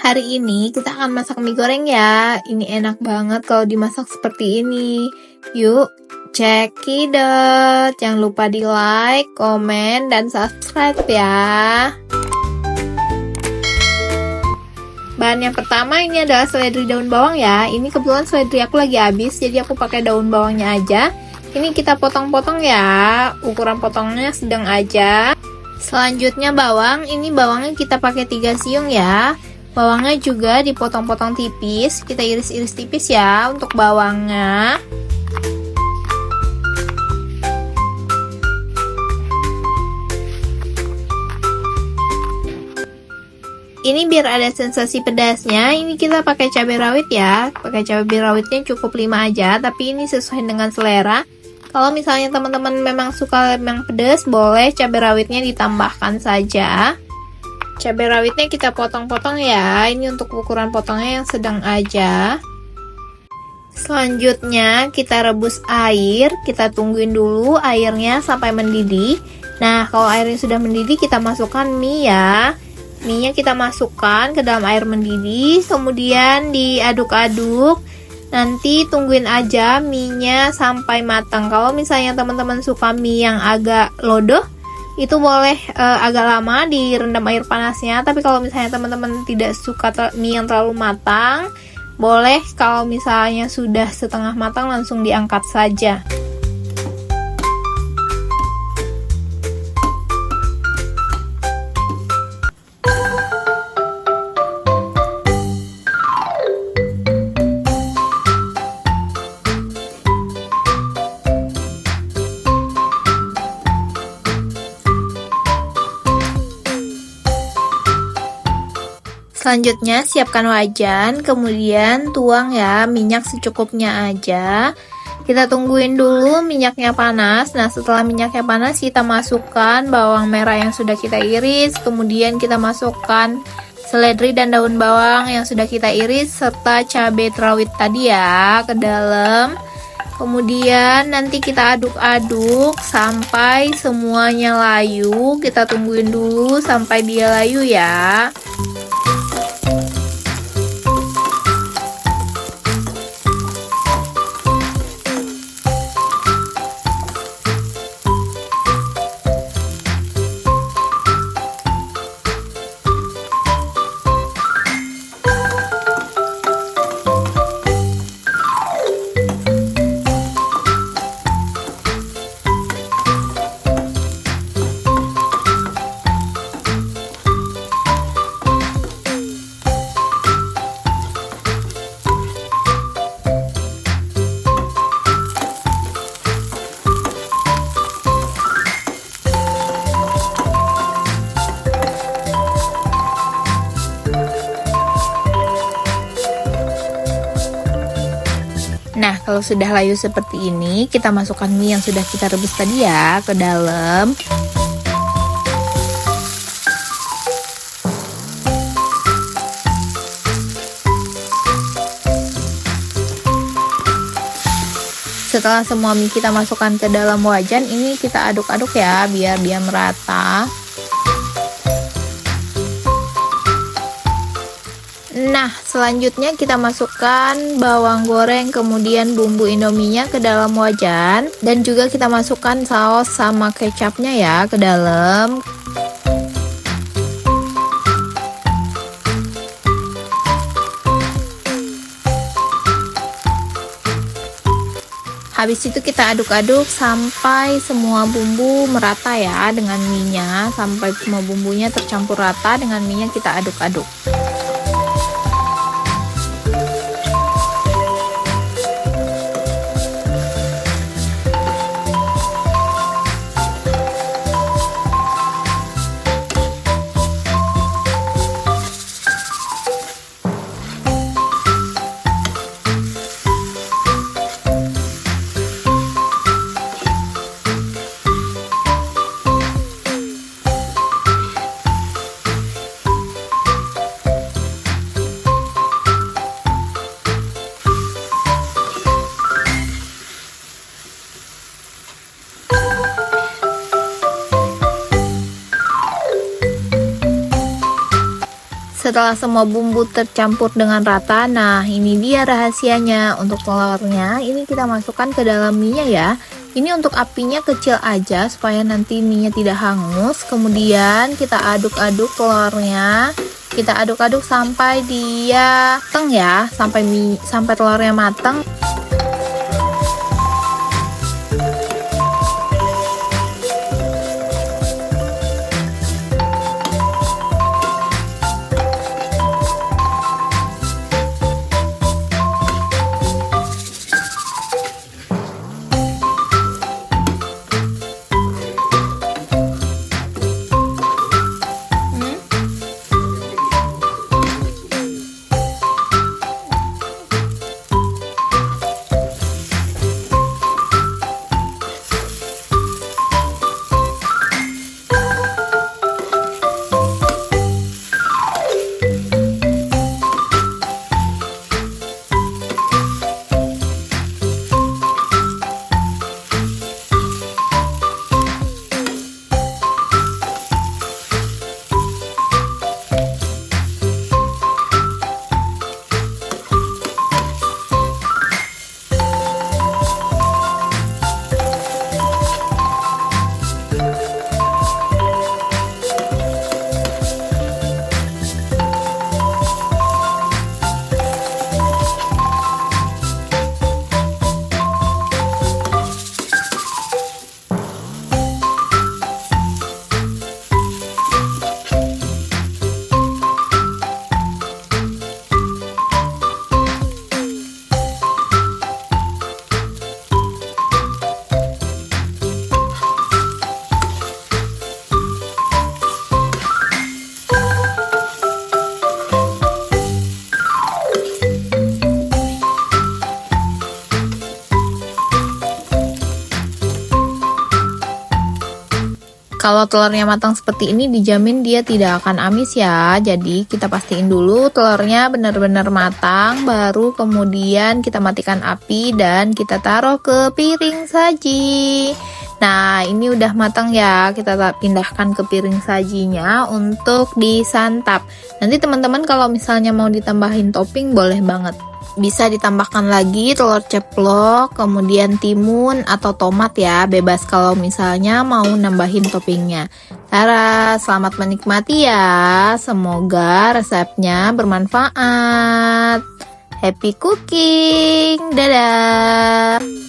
Hari ini kita akan masak mie goreng ya. Ini enak banget kalau dimasak seperti ini. Yuk, check it out. Jangan lupa di like, komen, dan subscribe ya. Bahan yang pertama ini adalah seledri daun bawang ya. Ini kebetulan seledri aku lagi habis, jadi aku pakai daun bawangnya aja. Ini kita potong-potong ya. Ukuran potongnya sedang aja. Selanjutnya bawang. Ini bawangnya kita pakai 3 siung ya. Bawangnya juga dipotong-potong tipis. Kita iris-iris tipis ya untuk bawangnya. Ini biar ada sensasi pedasnya, ini kita pakai cabai rawit ya. Pakai cabai rawitnya cukup 5 aja, tapi ini sesuai dengan selera. Kalau misalnya teman-teman memang suka yang pedas, boleh cabai rawitnya ditambahkan saja. Cabai rawitnya kita potong-potong ya. Ini untuk ukuran potongnya yang sedang aja. Selanjutnya kita rebus air. Kita tungguin dulu airnya sampai mendidih. Nah, kalau airnya sudah mendidih, kita masukkan mie ya. Mie-nya kita masukkan ke dalam air mendidih, kemudian diaduk-aduk. Nanti tungguin aja mie-nya sampai matang. Kalau misalnya teman-teman suka mie yang agak lodoh, itu boleh agak lama direndam air panasnya. Tapi kalau misalnya teman-teman tidak suka mie yang terlalu matang, boleh kalau misalnya sudah setengah matang langsung diangkat saja. Selanjutnya siapkan wajan, kemudian tuang ya minyak secukupnya aja. Kita tungguin dulu minyaknya panas. Nah, setelah minyaknya panas, kita masukkan bawang merah yang sudah kita iris, kemudian kita masukkan seledri dan daun bawang yang sudah kita iris serta cabai rawit tadi ya ke dalam. Kemudian nanti kita aduk-aduk sampai semuanya layu. Kita tungguin dulu sampai dia layu ya. Nah, kalau sudah layu seperti ini, kita masukkan mie yang sudah kita rebus tadi ya ke dalam. Setelah semua mie kita masukkan ke dalam wajan, ini kita aduk-aduk ya biar dia merata. Nah, selanjutnya kita masukkan bawang goreng, kemudian bumbu indominya ke dalam wajan, dan juga kita masukkan saus sama kecapnya ya ke dalam. Habis itu kita aduk-aduk sampai semua bumbu merata ya dengan mie-nya, sampai semua bumbunya tercampur rata dengan mie-nya, kita aduk-aduk. Setelah semua bumbu tercampur dengan rata, nah ini dia rahasianya. Untuk telurnya ini kita masukkan ke dalam mie-nya ya. Ini untuk apinya kecil aja supaya nanti mie-nya tidak hangus. Kemudian kita aduk-aduk telurnya. Kita aduk-aduk sampai dia mateng ya, sampai telurnya mateng. Kalau telurnya matang seperti ini dijamin dia tidak akan amis ya. Jadi kita pastiin dulu telurnya benar-benar matang, baru kemudian kita matikan api dan kita taruh ke piring saji. Nah ini udah matang ya, kita pindahkan ke piring sajinya untuk disantap. Nanti teman-teman kalau misalnya mau ditambahin topping boleh banget. Bisa ditambahkan lagi telur ceplok, kemudian timun atau tomat ya, bebas kalau misalnya mau nambahin toppingnya. Tara, selamat menikmati ya, semoga resepnya bermanfaat. Happy cooking, dadah!